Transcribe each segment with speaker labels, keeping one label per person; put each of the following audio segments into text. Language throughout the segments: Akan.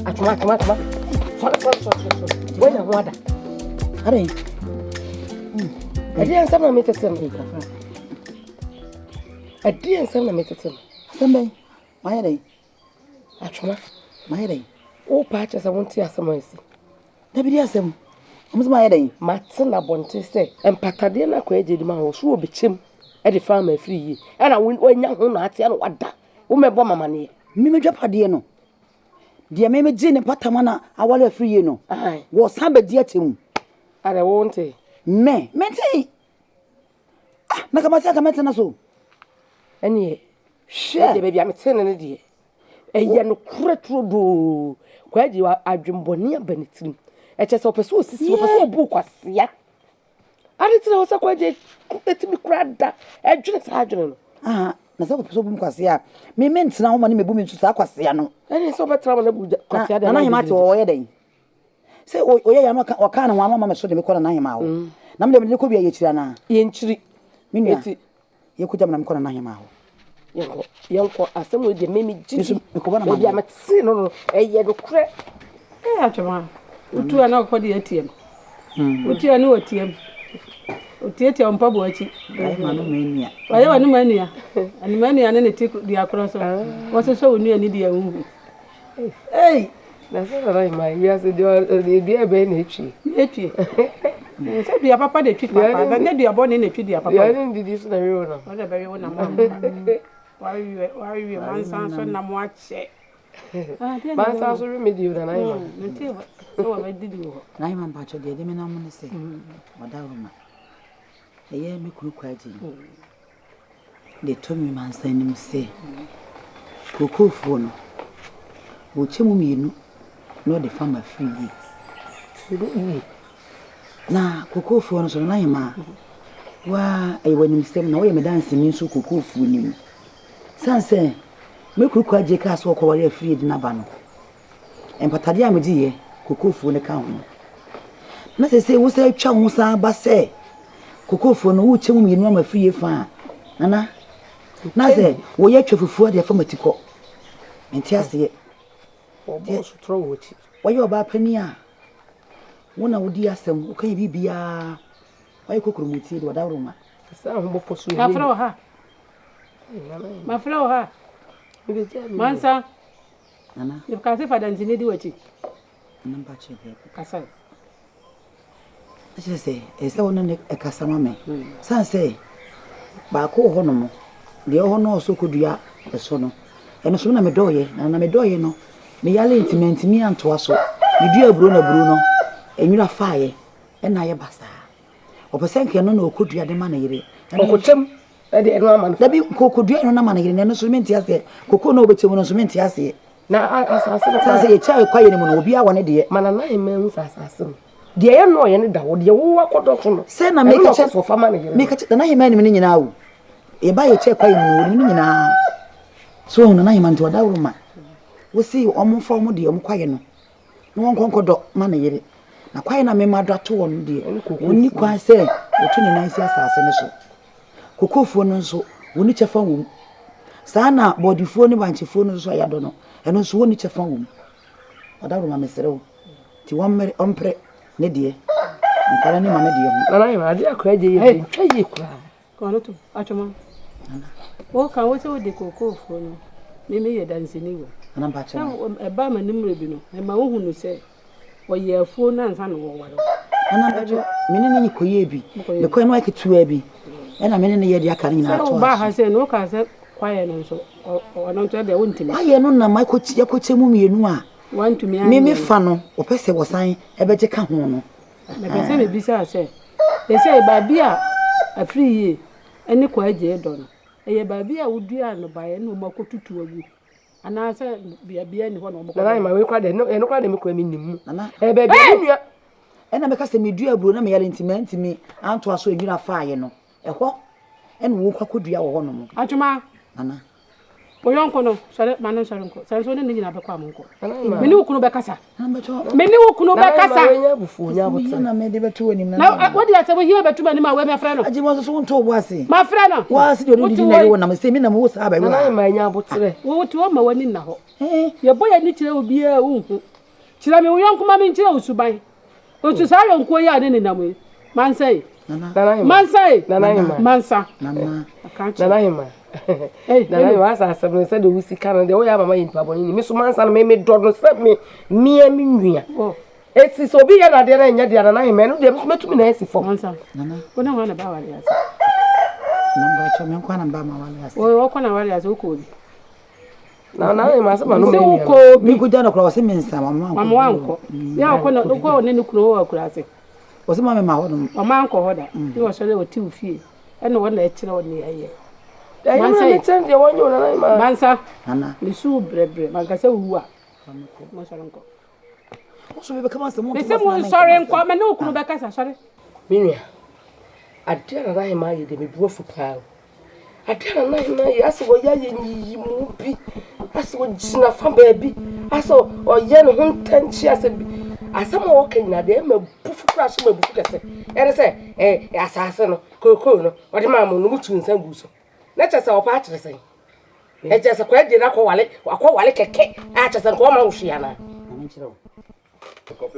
Speaker 1: Atuma. Where you water?
Speaker 2: Hare.
Speaker 1: I didn't some meet them. I didn't some meet them.
Speaker 2: Somebody. My day.
Speaker 1: Atuma.
Speaker 2: My day.
Speaker 1: Oh, patches I want to hear some.
Speaker 2: Nobody has them. I'm my day.
Speaker 1: Martin Abonte say, and Patadina created my house will be chim at the farm and free. And I went when young Hunati and what that. Who may bomb my money.
Speaker 2: Mimi drop a dear no. Dear Mammy Jane and Patamana, I want a free, you know.
Speaker 1: Aye,
Speaker 2: Was somebody dear to him.
Speaker 1: and I won't say.
Speaker 2: Me, Mente. Ah, Nakamata Matanaso.
Speaker 1: And ye,
Speaker 2: Share,
Speaker 1: baby, I'm telling it. A young cretro do. Where you are, I dream Bonia Bennetin. A chest of a source is so book was ya. I didn't know so quite let me cry that. I drink Sergeant.
Speaker 2: Ah, Naso Quasia. Me meant now money may boom into Saquasiano.
Speaker 1: And it's over trouble.
Speaker 2: And I might or wedding. Say, oh, yeah, I'm not or kind of one mamma showed me call a 9 mile. Number could be a Yichana.
Speaker 1: Inchri.
Speaker 2: Minute. You could have called a 9 mile.
Speaker 1: Young for a some with the Mimi Jim. Maybe I'm at sin on a yellow crack.
Speaker 3: Atuma. Utu ana ko di ATM. Utu ana ATM. Utu on pabo achi.
Speaker 2: Manu mania.
Speaker 3: Waye wanu mania. Ani mania na ti di akro so. Wo so wonu ani di awu. Hey,
Speaker 1: na so right my we as the dia be na etwi.
Speaker 3: Etwi. Se dia papa de twi papa. Na dia bone na twi dia papa.
Speaker 1: Ya ni di so na we wona.
Speaker 3: O de be we wona ma. Why man san so na mo ache.
Speaker 1: Man sa so remedy na na ima.
Speaker 3: Nti wa ba didi wo.
Speaker 2: Na ima mpacho de me na mo ne se. Wadawuma. Eye me kuru kwaji. De to mi man san nim se. Kokofo no. Wo chemu mienu no de farmer free. Na kokofo no so na ima. Wa e wanim sem na wo ye me dance ni so kokofo nim. Sanse me kuru kwaji ka so ko wale free di na ba no. Empatade a me diye kokofo ne ka ho. Na se wo se twa ho sa ba se kokofo no wo chemu mienu ama free fa. Nana na se wo ye twafufu de fa matiko. Enti ase
Speaker 1: Obo so tro wochi.
Speaker 2: Waye oba pani a wona wodi asem wo kan bibia waye kokrumuti de wadawroma
Speaker 1: Sa ho bo posu.
Speaker 3: Ma fro ha. Ma fro ha. Mansa.
Speaker 2: nana
Speaker 3: Ni ka se fada ntini di wachi.
Speaker 2: namba chebe
Speaker 3: Kasa.
Speaker 2: se ese wona ne ekasama me san se ba ko ho no mo de ho no so kodua eso no eno so na me doye na me doye no me yale intimate mi anto aso me dua buru na buru no enwira faaye na ye basa opesenke no na okodua de ma na yire
Speaker 1: Okotem e de eno ama no.
Speaker 2: da bi kokodua no na ma na yire no so menti ase koko no obechem no so menti ase
Speaker 1: Na asase no
Speaker 2: san se ye cha kwaye ne mo no obi a wone de
Speaker 1: mana na emu asase no. De ye no ye ne da wo de wo akodo so no.
Speaker 2: se na make cha
Speaker 1: so fama na yire.
Speaker 2: make cha na hima ni me nyina wo e ba ye cha kwaye no ni nyina so na hima nti oda wuruma wo si omfo omo de omo kwaye no no wonkonkodo ma na yire na kwaye na me ma dato won de woni kwa se otu ni nan si asase ne so kokofo no so woni chefa wo saa na bodifo ni banchifo no so ayado no eno so woni chefa wo oda wuruma mesere ti won ompre ne de nkara ni ma ne de
Speaker 1: Na na ima ade akwa je ye ntwa ye kura.
Speaker 3: Ko no to Atuma. Wo kan wo se wo de kokofo no. Me ye dance ni wo.
Speaker 2: ana ba cha
Speaker 3: Na e ba ma nimre bi no. E ma wo hu no se wo ye afuo na nsa no wo waro.
Speaker 2: ana ba cha mene ni koye bi me koye no aketua bi ena mene ne ye de aka nyina
Speaker 3: So
Speaker 2: to
Speaker 3: ba ha se no ka se kwaye no so ono to de wontimi.
Speaker 2: aye no na mai ko chemu mienu a
Speaker 3: Wantumi
Speaker 2: me fa no opese wosan ebeje ka ho no
Speaker 3: na pese me bisa se ese ba bia afri yi eni kwa aje do no eye ba bia wudua no ba ye no makotutu agu ana se bia ni ho no
Speaker 1: Na na ima we kwa de no eno kwa de me kwa mi nimu.
Speaker 2: nana
Speaker 1: E be bi nua.
Speaker 2: ena me ka se medua buru na me yale ntimi anto aso enwira faaye no eho ena wo kwa kodua wo ho no mo
Speaker 3: Atuma
Speaker 2: nana
Speaker 3: Oyonko no sare manan sarenko sare so ne nyina be kwa monko
Speaker 1: Nana
Speaker 3: meni wokunu be kasa
Speaker 2: Ambacho.
Speaker 3: meni wokunu be kasa
Speaker 1: nya bufu nya botre
Speaker 2: Na me de betu anim
Speaker 3: na wodi ase wo hia betu mani ma we me frɛ no
Speaker 2: Aji mo so wonto boase.
Speaker 3: ma frɛ no
Speaker 2: Wa se de odi na ye wona me se mi na mo wo sa ba
Speaker 1: nana
Speaker 2: we.
Speaker 1: ma nya botre
Speaker 3: wo wotu o ma wani na ho
Speaker 2: Eh.
Speaker 3: ye boya ni kire obi a unhu kire me oyonko ma me kire usuban otu sa yonko ya ne nam yi mansai
Speaker 2: Nana.
Speaker 3: mansai
Speaker 1: nana
Speaker 3: mansa
Speaker 2: Nana.
Speaker 3: akanchi
Speaker 1: nana nana wa sa sabne se de wusi kana de wo ya mama yin paboni ni me so mansa na me do no se me mia mi nwia
Speaker 3: oh
Speaker 1: eti so bi ya na de na nya de nana hima no de metumi na esi fo
Speaker 3: mansa
Speaker 2: Nana.
Speaker 3: wona wana ba wale ase
Speaker 2: Namba cho me kwa namba ma wale ase.
Speaker 3: wo ko na wale ase ko bi
Speaker 1: nana hima se ma no
Speaker 3: se
Speaker 1: me
Speaker 3: wo ko
Speaker 2: Mi ku jana kwa se minsa mama.
Speaker 3: mama wanko ya ko na ko ne ni kuno wo akura ase
Speaker 2: O se mama ma ho no.
Speaker 3: mama anko hoda ni wo so le wo ti ufie ene wo na ekire wo ne aye
Speaker 1: mansa ni chen de wonyo nana hima
Speaker 3: mansa
Speaker 2: Nana.
Speaker 3: ni su brebre magasa wuwa mo so nko
Speaker 2: O so be kama se mo.
Speaker 3: me se mo sorry nko me ne okunu be kasa sorry
Speaker 1: minua ade nana hima ye de me duo fu pa ade nana hima ye aso wo ya ye nyi mu bi aso wo jina fa ba bi aso o ye no huntanchi ase bi asam wo kanyina de ma bufu crash ma bufu kese ere se asase no kokoo no o de ma mo no mutu nsan gu so na chese o pa kire sen e chese kwa de na akọ wale keke a chese ko ma wo hwia na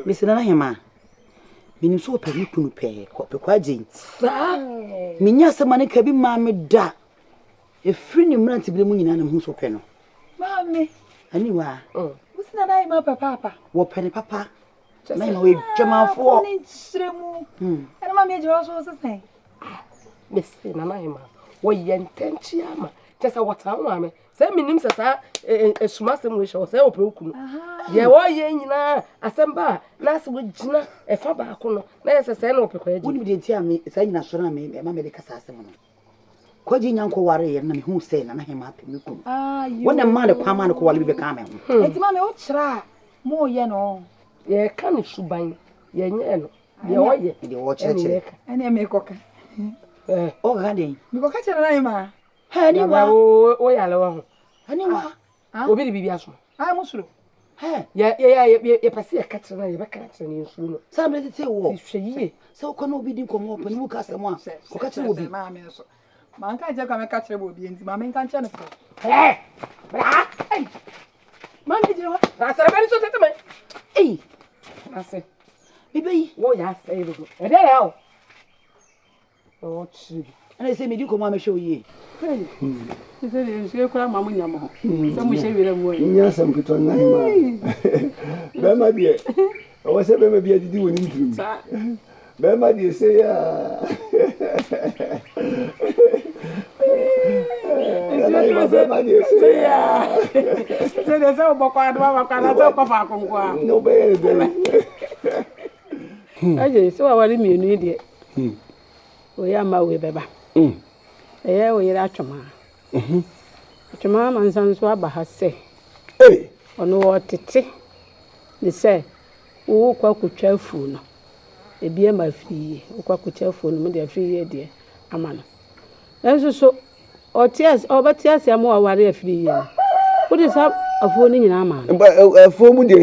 Speaker 2: Mi se nana hema. Minim so pe mi kunu pe ko pe kwa jin.
Speaker 1: sa
Speaker 2: Mi nya se mane ka bi ma me da. E firi ni mranti bi mu nyina na hu so pe no.
Speaker 4: Mami,
Speaker 2: Ani wa.
Speaker 4: what's na dai ma papa?
Speaker 2: Wo pe ne papa. Na ma we dwamafo.
Speaker 4: Ni shremu. Ana mami e jo so sen.
Speaker 1: mesi nana hima wo ye ntanchi ama chese wata wo ame se minim se sa esuma se mu hwe se opre okunu ye wo ye nyina asemba na se wo gina efa ba ko no na ye se na opre kwa
Speaker 2: Woni
Speaker 1: ji
Speaker 2: bi de ti ami sa nyina so na me ma me de kasa asem no. Ko ji nyanko ware ye na me hu se na hema pe mi kunu. Wona ma de kwa ma ne ko wale bi be ka me ho.
Speaker 4: Enti mami o chira mo ye no.
Speaker 1: ye ka ne suban ye nye no ye wo ye
Speaker 2: De wo chere.
Speaker 4: Ani me koka.
Speaker 2: O ga de.
Speaker 4: Mi koka chira na ma.
Speaker 2: Ha ni
Speaker 1: ya
Speaker 2: wa.
Speaker 1: wo ya le wo ho
Speaker 2: Ani wa.
Speaker 1: obi de bibia so
Speaker 4: Ah mo suro.
Speaker 2: He.
Speaker 1: ye pese ye ka kire na ye ba ka kire ne nsu no
Speaker 2: Sa me de te wo.
Speaker 1: hwe yiye
Speaker 2: So ko no bi din ko mo pe ni mu ka se mo a. Ko ka chere wo bi.
Speaker 4: Mami so. Man ka je ka me ka chira bo bi enti mami kan chira no.
Speaker 1: bra
Speaker 4: Mami je wa.
Speaker 1: na sara bani so tete me
Speaker 2: Eh.
Speaker 1: ase
Speaker 2: Mi be yi.
Speaker 1: wo ya sai do e de la o o chi
Speaker 2: Ana se me din ko mo a me hwe oye.
Speaker 3: se de se kura mamu nyamo ho se mo she wire mo yi
Speaker 5: Nya sam kito na hima. Be ma die. O se be ma bia didi woni ntrum. Be ma die se ya. Be ma die se ya.
Speaker 3: se de se o bokwa do ba kwa na se ko fa konkwa
Speaker 5: No be be.
Speaker 3: aje se wa wari mienu de o ya ma we beba e o yira atwoma atwoma man san so aba ha se
Speaker 5: Eh.
Speaker 3: ono wo tete ni se wo kwa kutwa afu no ebie ma fie wo kwa kutwa afu no me de afie de ama no enso so otias obatias ya mo ware afie ye wo de sa afu ni nyina ama no
Speaker 5: Fo mu de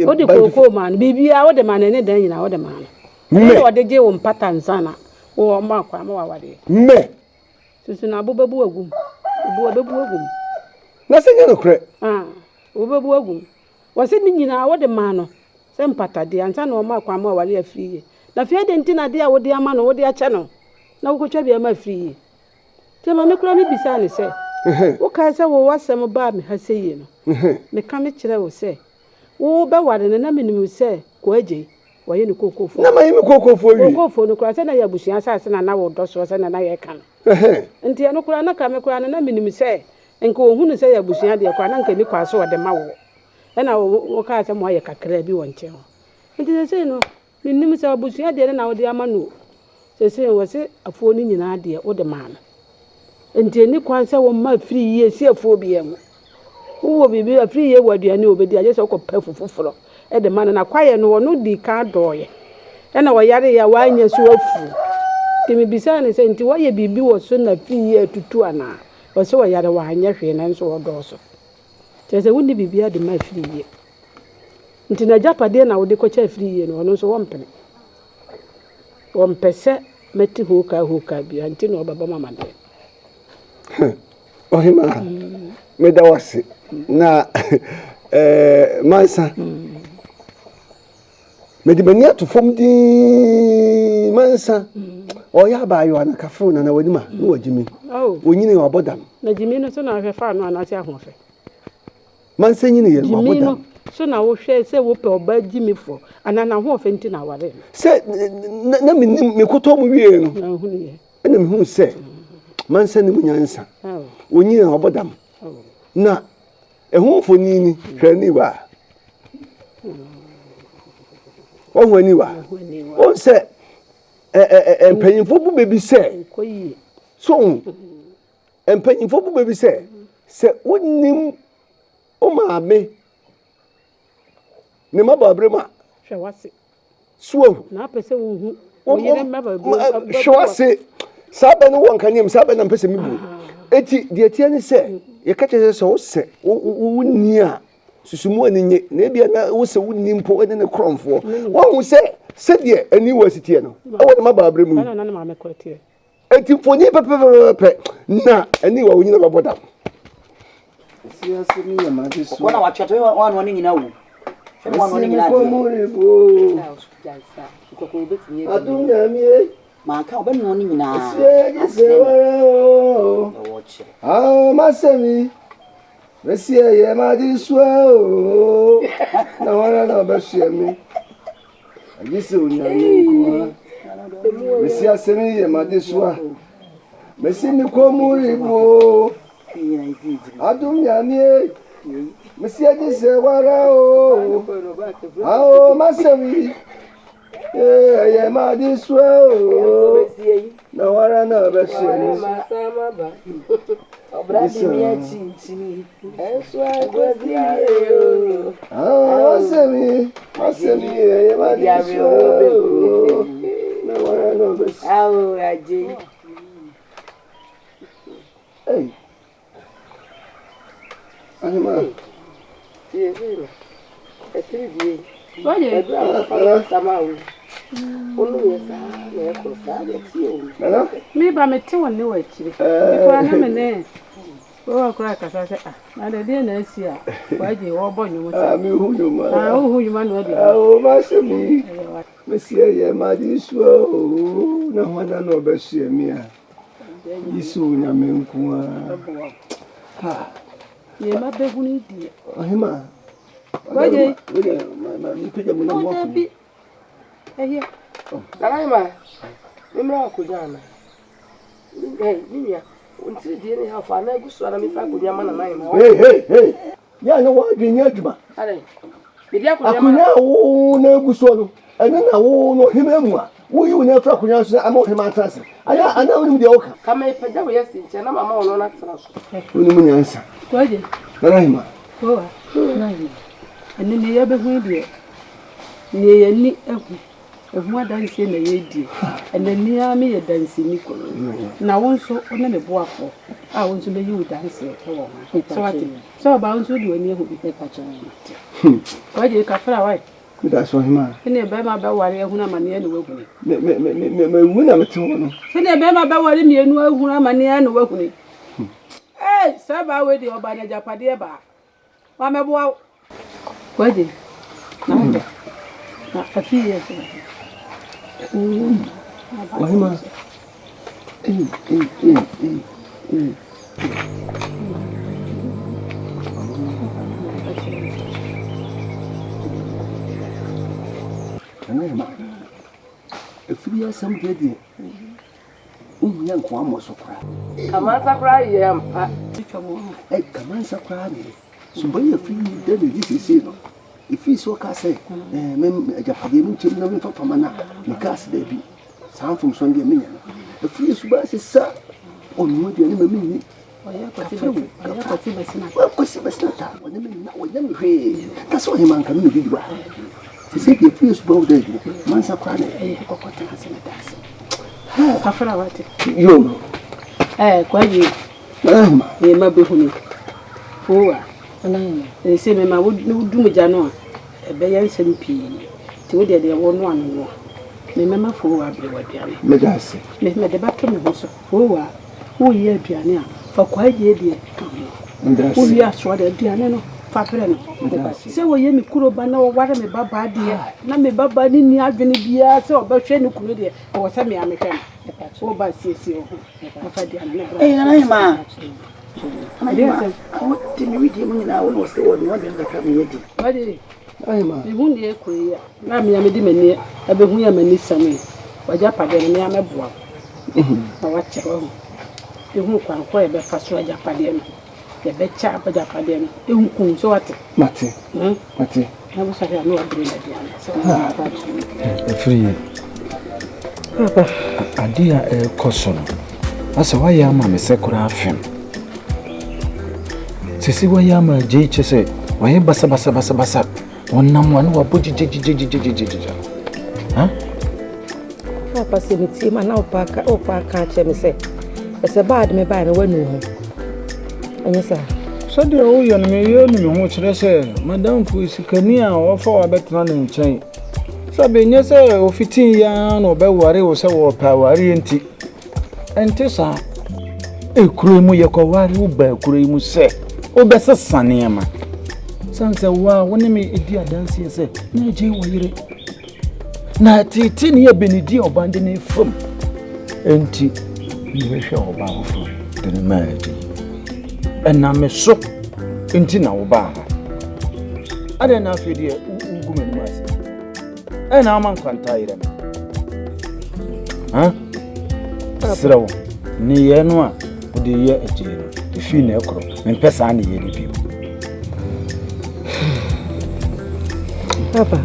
Speaker 3: wo de koko ma no bibia wo de ma ne dan nyina wo de ma no
Speaker 5: Me.
Speaker 3: wo de je wo mpata nsana wo ma kwa ma ware
Speaker 5: me.
Speaker 3: susu na bobebu agum bebu agum
Speaker 5: Na se nya no kre.
Speaker 3: wo bebu agum wo se ni nyina wo de ma no se mpata de ansa na wo ma kwa ma ware afie na fie de ntina de a wo de ama no wo de ache no na wo kotwa bia ma afie te ma me kura me bisa ne se wo ka se wo wasem ba me ha se yi no me ka me kire wo se wo be ware ne na menim se ko aje wo ye ne kokofo
Speaker 5: Na ma yimi kokofo wi.
Speaker 3: kokofo no kura se na ya busuan sase na wo do so se na ye ka no nti no kura na ka me kura na menim se enka ohunu se ya busuan de kwa na nka ni kwa so wo de ma wo na wo ka se mo aye kakra bi wo nche ho nti se no menim se busuan de na wo de ama no se wo se afuo ni nyina de wo de ma no nti ni kwa se wo ma firi ye si afuo bi em wo bibi afiri ye waduane obedi aje se ko pa fufufuro e de ma na kwaye no wo no di ka doye na wo yare ya wanya so afu timi bisa ne se nti wo ye bibi wo so na firi ye tutu ana ɔsɛ ɔyare wanyɛ hwee na nso ɔdɔɔso kyerɛ sɛ wonni biribiara de ma afiri yie nti na agyapadeɛ na wode kɔkyɛ afiri yie no ɔno nso wɔmpene wɔmpɛ sɛ mɛte hoka bia nti na ɔbɛbɔ mama deɛ
Speaker 5: ɔhema meda wase na mansa mede m'ani ato fam din mansa ɔyɛ abaayewa na kafo na wanim a na wagyimi onyini wabɔdam
Speaker 3: na gyimi no so na ahwɛ fa no anaase ahoɔfɛ
Speaker 5: mansa nyini yɛ wabɔdam
Speaker 3: so na wohwɛ sɛ wopɛ ɔbaa gyimifo anaa na ahoɔfɛ nti na aware
Speaker 5: sɛ na menim mekɔtɔ mu wie no
Speaker 3: na ahunu yɛ
Speaker 5: ɛna mehu sɛ mansa ne mu nyansa onyini wabɔdam na ɛho mfoni ni hwɛ ni wa ɔho ani wa ɔn sɛ mpanyinfo bu bebi sɛ so mpanyinfo bu bebi sɛ wonim o maame ne mabaabre ma
Speaker 3: hwɛ wase
Speaker 5: suo
Speaker 3: na apɛsɛ wo hu wo yere mabaabre
Speaker 5: hwɛ wase saa bɛ no wɔ nkaneam saa bɛ na mpɛsɛ mi bu eti deɛ tie ne sɛ yɛka kyerɛ sɛ wo sɛ wo ni a susumu ani nye na ebia na wo sɛ wo ni mpo ɛne ne krɔmfoɔ wɔn sɛ sɛdeɛ ani wɔ sitie no ɛwɔ ne mabaabre mu
Speaker 3: na maame kɔrɔteɛ
Speaker 5: eti mfoni pɛpɛpɛpɛ na ani wɔ wo nyina bɛbɔ dam
Speaker 2: siase ni yɛ ma de so wɔn a wakyɛtɔ wɔn wɔn nyina wo hwɛ wɔn wɔn nyina de
Speaker 5: adunyamie
Speaker 2: manka obɛ no ne nyina
Speaker 5: masemi mesie ye ma di so na wana na obɛhye mi agise onyame nko mesie asemi ye ma di so mesi mi komuri bo adunyamie mesie agise wara masemi ye ma di so na wara na obɛhye mi
Speaker 3: me ba me te won ne wa kire ko na me ne o kura kasa se na de de na asi a waje wo bo nyomo se
Speaker 5: mi hu nyoma
Speaker 3: hu nyoma no de
Speaker 5: ma se mi mesie ye ma di so na wana na obɛhye mi a yisu nyame nko a
Speaker 3: ye ma begu ni di
Speaker 5: ahima
Speaker 3: waje
Speaker 5: ma mi pija mu na mo ko
Speaker 3: ehia
Speaker 1: Nanaima, mimra kujana. Ninya, untiri die ne hafa na gusu ana mi fa kunya mana naima.
Speaker 5: Hey. Ya na wa dwenya adwuma.
Speaker 1: Ale. Bidia kunya
Speaker 5: akunya wo na gusu no. Ena na wo no hema mu a. Wo yi wo na fra kunya so ama hema atase. Ana wo nim de oka.
Speaker 1: Kama ipaja wo yesi nche na mama wo no na tena so.
Speaker 5: Wo nim nyansa.
Speaker 3: waje
Speaker 5: Nanaima.
Speaker 3: ko wa naima ene ne ya be hu die ne ya ni ehu adanse na ye die ene ni a me ye danse ni ko na won so ona me boafo a won so be yi wo danse e wo so ati so ba won so di wani ehu bi pe pa chan waje ka fra wai
Speaker 5: Da so hema.
Speaker 3: ene be ma ba ware ehu na mane ene wahu
Speaker 5: Me wu na mete wo no.
Speaker 3: ene be ma ba ware me enu ehu na mane ene wahu ni saba we di oba na japade ba wa me boa waje na afi ye
Speaker 5: Wahima. Nanaima. Efiri asam gede. Unya nko amoso kra.
Speaker 1: Kama sakura ye ampa.
Speaker 5: Kama sakura ni. Sumbanya firi de de sisi no. Ifi so ka say mem ajapade mu ntim na mfa fama na me gas da bi sanfum so ndie menya no afiri so ba sisa onu de ne memi
Speaker 3: oya kwati besina
Speaker 5: kwasi besina ta wona memi na wona me hwe ka so he man kan me bidiwa sisi ke afiri so ba o de man sa kwa ne
Speaker 3: kokota hasina dase afra wate
Speaker 5: yo
Speaker 3: kwaje Me ma be huni. Fowa. E se me ma wo du me ja no a. E be yan sem pii. Ti wo de wo anu. Me mama fowa be waduane. Me
Speaker 5: gase.
Speaker 3: Me de ba to me ho so. Fowa. Wo ye aduane a. Fa kwa ye de.
Speaker 5: Ndase.
Speaker 3: Wo ya so de aduane no. Fa pere no. Se wo ye mi kuro ba na wo ware me baba de. Na me baba ni adwene bia se wo ba hwe ni kuro de. Wo se me amehwe. Wo ba siesie ho. Fa de ana ne bra.
Speaker 2: Nana ma. What did you read him now? What was the one that came here?
Speaker 3: What did I won't hear queer. Mammy, I made him near a behuya manisame. But Japan, me am a boy. I watch your own. The who can quite be fast to Japan. The bed chap at Japan. You won't so what?
Speaker 5: Mati.
Speaker 3: I was a no agreement.
Speaker 6: Free. Papa, a dear caution. That's why I'm a secular film. Sisi wa yama jeche se wa ye basa wonam wan wa boji ha
Speaker 1: Papa se mi ti ma na opa ka che me se ese bad me ba me wanu ho anya sa
Speaker 6: so de o yo no me yo no me ho kire se madam fu sikani a o fa wa betena ne nchen so be nye se o fitin ya no be ware wo se wo pa ware enti sa e kuro mu ye ko ware wo ba kuro mu se obese sanema sanse wa woni me edi adanse se na je woyire na titi ne benidi obande ne from enti ni hwe oba wo from de ma edi ena me so enti na wo ba ade na afidi ugu me mase ena man kwanta ire me ha sirawo ni ye no a odi ye ejiro ifi na ekro me pesa na ye ni bi
Speaker 1: Papa,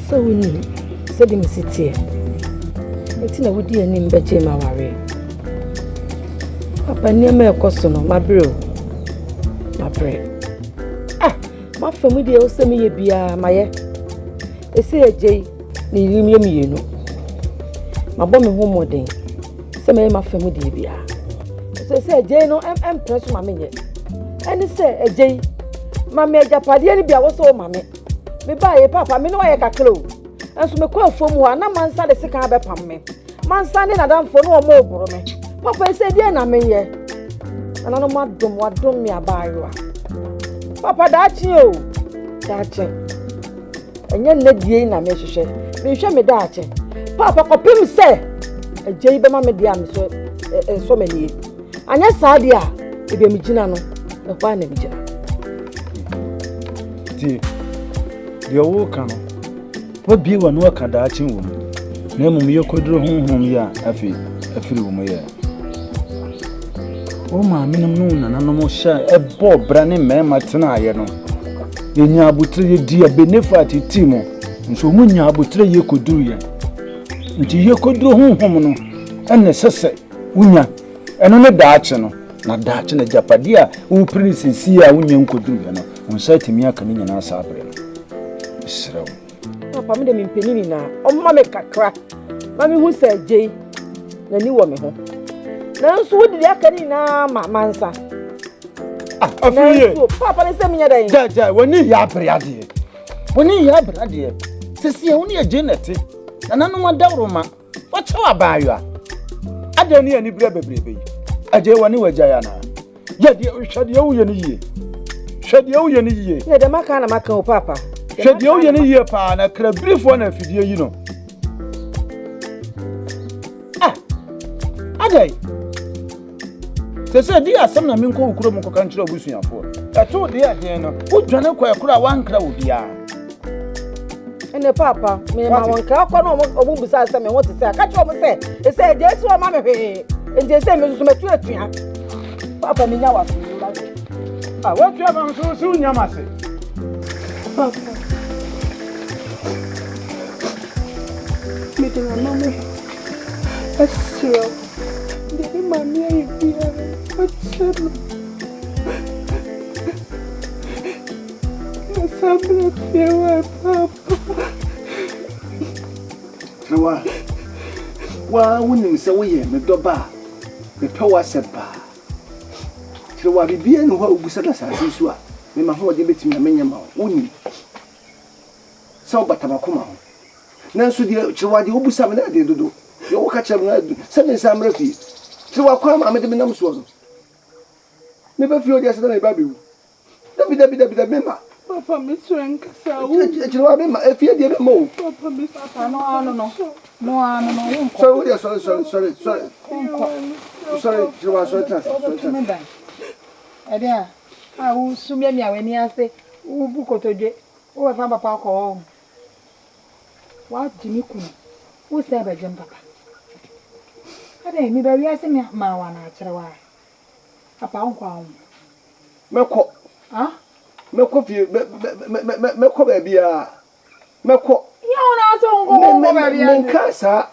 Speaker 1: so we need said him sit here. It's in a woody and in Betty Mawari. Papa near me a costono, my bro, my bread. My family also me be a my they say a jay, near me, you know. My bomb home more day. Some of my family be a. So say jay no, I'm pressing my minute. And they say a jay. Mammy Japadi be was so mammy. Me buy papa, me no I kaklo. And so me call from one, no man said the second bepam me. Man standing a damn for no more me. Papa said, yeah, I mean, yeah. And I know what don't me a buy you. Papa, that's you. That's it. And you're not the na me share. Me show me that. Papa, copy say. A jay be mammy diam so many. And yes, Sadia, if you mijina no, the one mijina.
Speaker 6: The old canoe. What be one work at that woman? Name me your quadro home ya, Effie woman. Oh, my minimum and no share a bob branding man, Martina, you know. In your buttery, dear benefit, Timo, and so when your buttery you could do ya. Until you could do home, and necessary, Winya, and only Dachano, not Dachana Japadia, who prince and see a Winyan could do, you know. On site me a caninian sabre. So,
Speaker 1: Papa, me dem penini na. O mama kakra. Mami hu say Jay. Na ni wo me ho. Na nso wo di aka ni na mansa.
Speaker 6: Afiye.
Speaker 1: Papa ne say me nya dan.
Speaker 6: Ja, woni ya brade. Woni ya brade. Sisi e woni ya Janet. Na nanu ma dawro ma. Wo chewa ba yo a. Ade ni ani bra bebrebe. Aje woni waja ya na. Ya de hwade wo ye ni yie. Hwade wo ye ni yie.
Speaker 1: Ya de maka na maka o papa.
Speaker 6: Hwade wo ye ni yie pa na kra brifo na afidie yi no. Ade. Sese di asem na menko ukuro monko kan kire obusuafo. Eto de ade no. Udwane kwa ekura wankra obia.
Speaker 1: Ene papa, me ma wankra kwa no obu busa asem me won te say aka cho mo say, e say Jesu o ma me hwe. Nje say me susu metu atua. Papa me nya waso.
Speaker 6: What you have so soon, Yamasi?
Speaker 3: Papa. Me to mama. Extra. The mama here. What's up? Sabra fewa papa.
Speaker 5: Wa wunim se wo ye me doba. mepɛ w'asɛm paa kyerɛ wɔ bibia ne hɔ a wobusa da asase so a mema ho ɔde bɛtumi a menya ma wo wonni sɛ wobatabako ma ho nanso deɛ kyerɛ wɔ adeɛ wobusa me na adeɛ dodo deɛ woka kyerɛ me na sɛ me nsa mmra fie kyerɛ wɔ akwan ma mede me nam soɔ no meba fie ɔde asɛ na meba bɛwu dabi mema
Speaker 3: Papa, me strength.
Speaker 5: kyerɛ wɔ mema afie deɛ mema o
Speaker 3: Papa, me
Speaker 4: Papa, no.
Speaker 5: sɔre wodeɛ sɔre kyerɛ wɔ asɔre trans
Speaker 4: Ɛdeɛ a wo sumia mi a w'ani ase wo bu kotodwe wo bɛfa papa akɔ hɔ woagye me kunu wo sɛ bɛgye m papa adɛn mebɛwi ase me ma wa na akyerɛ wa papa wonkɔ awo
Speaker 5: mɛkɔ fie mɛkɔ baabiaa mɛkɔ
Speaker 4: yɛ wo na sɛ wonkɔ baabiaa
Speaker 5: menka saa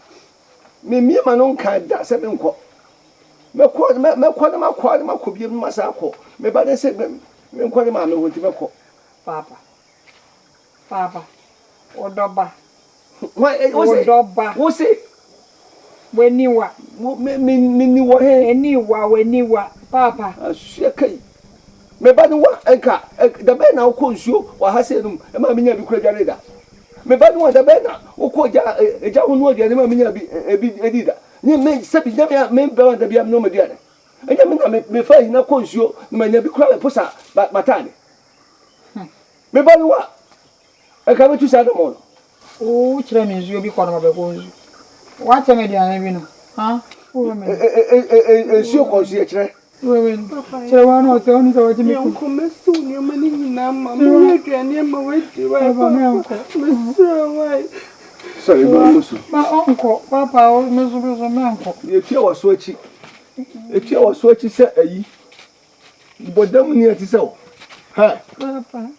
Speaker 5: memie ma no nka da sɛ menkɔ mɛkɔ na makɔ biam no masa akɔ meba ne sɛ menkɔ ne maame hɔ nti mɛkɔ
Speaker 4: papa wodɔba
Speaker 5: wo se
Speaker 4: w'aniwa
Speaker 5: menni wɔ he
Speaker 4: w'aniwa papa
Speaker 5: asua kai meba ne wa nka dabɛn na wokɔ nsuo wɔ ha sɛ nom ɛma menya bi kora dware da meba ne wa dabɛn na wokɔ agya ho no aduane ma menya bi edi da nye me sɛbi nyame a membɛ wa dabi am no maduane ɛnyɛ me na mefa yi na kɔ nsuo na manya bi kora posa matane meba ne wa ɛka bɛtu saa dɔmɔ no
Speaker 4: wo kyerɛ me nsuo bi kɔ no mabɛkɔ nsu woakyɛ me aduane bi no
Speaker 5: nsuo kɔ nsuo kyerɛ
Speaker 4: kyerɛ wa na ɔsɛ ɔno sɛ wɔgye me
Speaker 3: Uncle, Messi, your money in Nama, Mary, my way to
Speaker 5: sorry mamusu
Speaker 4: ma ɔnkɔ papa o meso menkɔ
Speaker 5: etia wɔ so akyi sɛ ayi bodam ni ati sɛ wo ha
Speaker 4: papa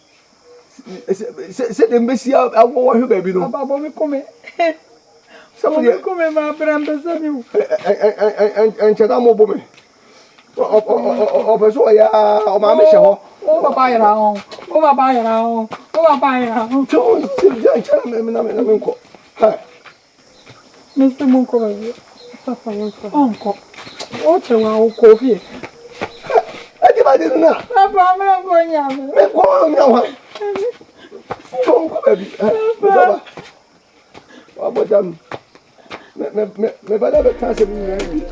Speaker 5: sɛ de mbesi awɔ hwe baabi no
Speaker 4: papa bɔ me kome
Speaker 5: sɛ mo de
Speaker 4: kome ma bramba sɛ me wo
Speaker 5: encheda mo bo me o peso ya o ma me hye hɔ
Speaker 4: o papa yera ho
Speaker 5: to ya encheda me na me nkɔ ha
Speaker 4: Mr. Munko papa yonko onko o chewa o kofi
Speaker 5: adi ba de na
Speaker 4: papa me ko nya
Speaker 5: me ko nya wa to nkɔ baabi baba wa bodam me ba da be kan se mi na ni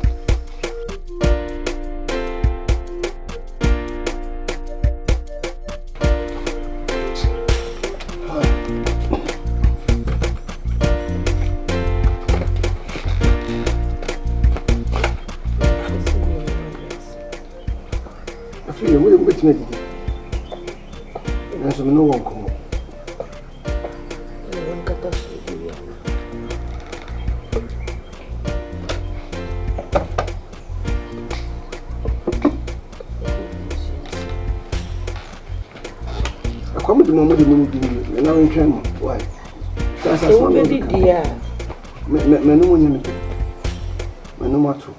Speaker 5: afei wo betime didi nanso me no wɔ nkɔmmɔ akwam de mo de mo di me na ntwɛn mo why sasa so me
Speaker 1: di dia
Speaker 5: me no mo nyame me no mato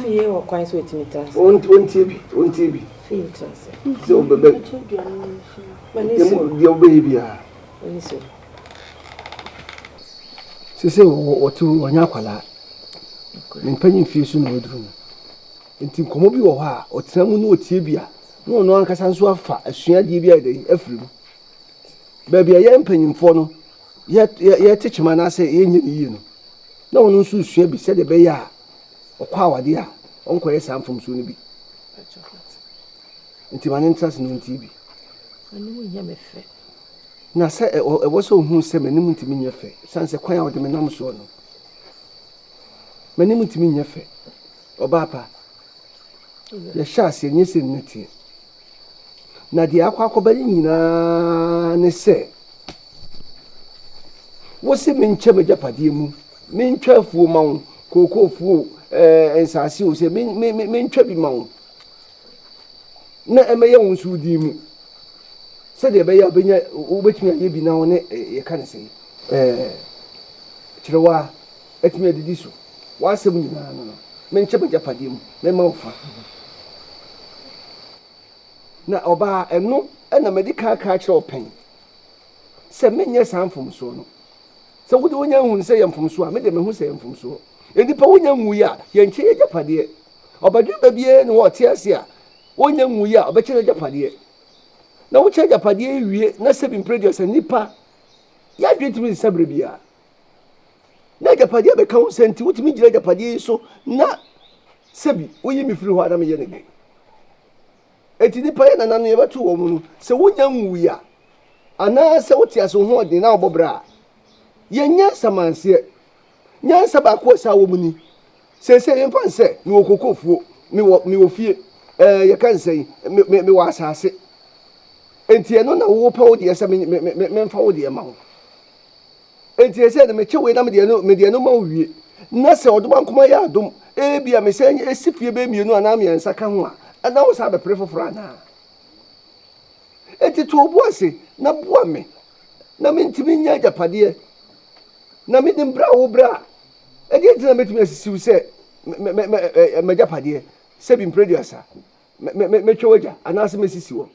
Speaker 1: fiye wɔ kwan so etimi trans
Speaker 5: ontie bi
Speaker 1: fiye trans
Speaker 5: so bebe dia obe bia
Speaker 1: oni so
Speaker 5: sese wɔto wɔnya akwala me mpanyin fie so na waduru no nti nkɔmɔ bi wɔ hɔ a ɔtena mu na otie bia na ɔno ankasa nso afa asuadeɛ bi a ɛdɛ afiri mu baabi a yɛ mpanyimfoɔ no yɛ te kyema na sɛ yɛnyɛ ne yie no na ɔno nso sua bi sɛdeɛ bɛyɛ a ɔkɔ awade a ɔnkɔyɛ saa mfomso no bi nti ma ne ntra se no nti bi na sɛ ɛwɔ sɛ ohu sɛ m'anim ntimi nyɛ fɛ sane sɛ kwan a wɔde me nam soɔ no m'anim ntimi nyɛ fɛ ɔbaa pa yɛhyɛ aseɛ nyɛ sɛ nneteɛ na deɛ akɔbɛyɛ nyinaa ne sɛ wo se menkyɛ m'agyapadeɛ mu mentwa afuo ma wo kookoofuo nsase wo sɛ mentwa bi ma wo na ɛmɛyɛ wo nso wodi mu sɛdeɛ ɛbɛyɛ a wobɛtumi ayɛ bi na wo ne yɛka ne sɛ kyerɛ wo a atumi adidi so w'asɛm nyinaa no menkyɛ m'agyapadeɛ mu mɛma wo fa na ɔbaa ɛno ɛna mɛde kaa kyerɛ ɔpɛn sɛ menyɛ saa mfomsoɔ no sɛ wode wonya hu sɛ yɛ mfomsoɔ a mede mehu sɛ yɛ mfomsoɔ enipa wonya nwuyi a yenche yagapade obadwe babie ne wo te ase a wonya nwuyi a obeche yagapade na wo che yagapade wie na sebi produce nipa ya dwetimi sabre bia na yagapade be ka wo senti wotimi gira yagapade so na sebi woyi mi firi ho adam ye ne eti nipa ye nana no ye beto wo mu no se wonya nwuyi a ana se wote aso ho odin na obobra yenya samanse nyansa ba ko sa wo mu ni sese yemfa nse mi wokokofuo mi wo fie ye kan sei mi wa asase enti eno na wo pa wo de ese me mfa wo de ma ho enti ese na me chewe na me de no ma wie na se odoma nkoma ya adom bia me se esi fie be mienu ana me nsa ka ho a ana wo sa be prefoforo ana enti to obu ase na boa me na me ntimi nya japade na me dimbra wo bra edi enti na metumi asisiw se me japade se bi producer me twoja ana se mesisi wo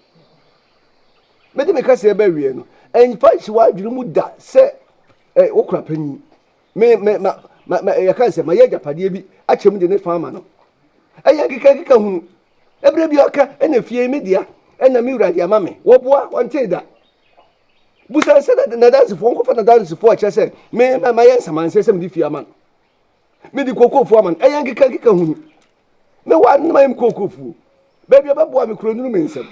Speaker 5: me de me ka se ba wie no en fa chi wa adwuru mu da se wo kura pani me ya kan se ma ya japade bi a chem de ne fama no aya kika hu ebre bi oka ena fie media ena mi wura dia mame wo boa wonte da busa se na dance fo nko fa na dance fo a chese me ma ya samanse se me di fie ama me di kokofu ama aya kika hu me wa na ma im kokofu baby obaboa me kuro nuru me nsem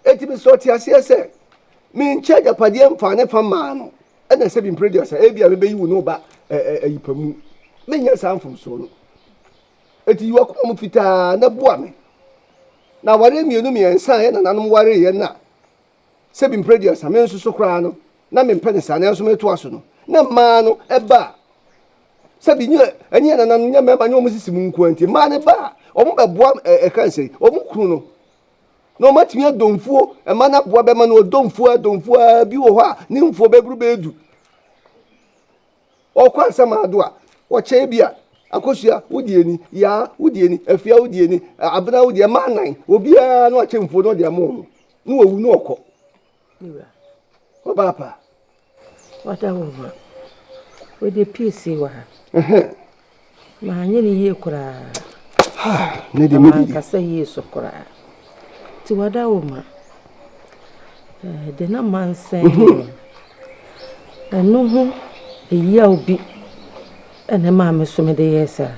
Speaker 5: eti bi so ti ase se me nche japade mfa ne fa ma no ena se bi producer bia me beyi wo no ba ayipamu me nya sanfom so no eti yiwa ko mu fita na boa me na ware mienu mi ensa ye na nanom ware ye na se bi producer me nso so kra no na me mpene sa na nso me to aso no na ma no eba se bi nye enye na nanom nya me ba nye omu sisi mu nkuanti ma ne ba omu be boa kan sei omu kru no no matimi adomfuo ma na boa be ma no domfuo bi wo ho a ni mfuo be bru be edu okwa nsama ado a wo che bia akosua wodieni ya wodieni afia wodieni abna wodie manan obia na wache mfuo no de amo no wawu no okọ
Speaker 1: niwa
Speaker 5: o papa
Speaker 1: wata wo ma we de PC wa ma nyini ye kura
Speaker 5: ne de medi
Speaker 1: ka se yeso kura ti wada wo ma de na mansen eno ho eya obi ene ma me so me de yesa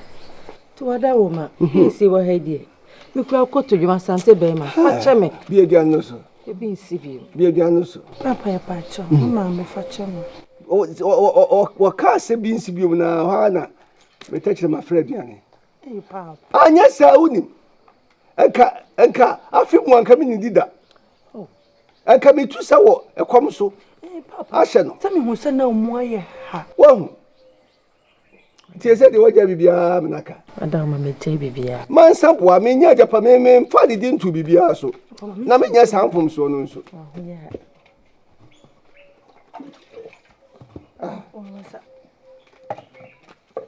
Speaker 1: ti wada wo ma PC wa ha die mi kura koto dwuma sante be ma fa che me
Speaker 5: bi edi anu so
Speaker 1: ebi nsibi
Speaker 5: bi edi anu so
Speaker 3: Papa ya pacho, mama me facho mo.
Speaker 5: o ka se bi nsibi na ha na me tachire ma friend yani
Speaker 3: Eh papa.
Speaker 5: anya sa unim enka afi mu anka mi ni dida enka mi tu sa wo ekom so
Speaker 3: Eh papa.
Speaker 5: ahye no
Speaker 3: Tell me who say na omo aye ha.
Speaker 5: wahu tie se de waja bibia menaka
Speaker 1: ada ma me je bibia
Speaker 5: man saboa me nya japa me mfa de ntu bibia so na me nya sanfom so no nso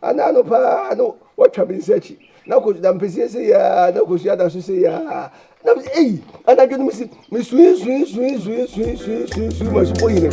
Speaker 5: ana no pa no watwa bi sechi na ko da mpese se ya na ko suya da so se ya na ana dwenu mi suyi ma so boyi ne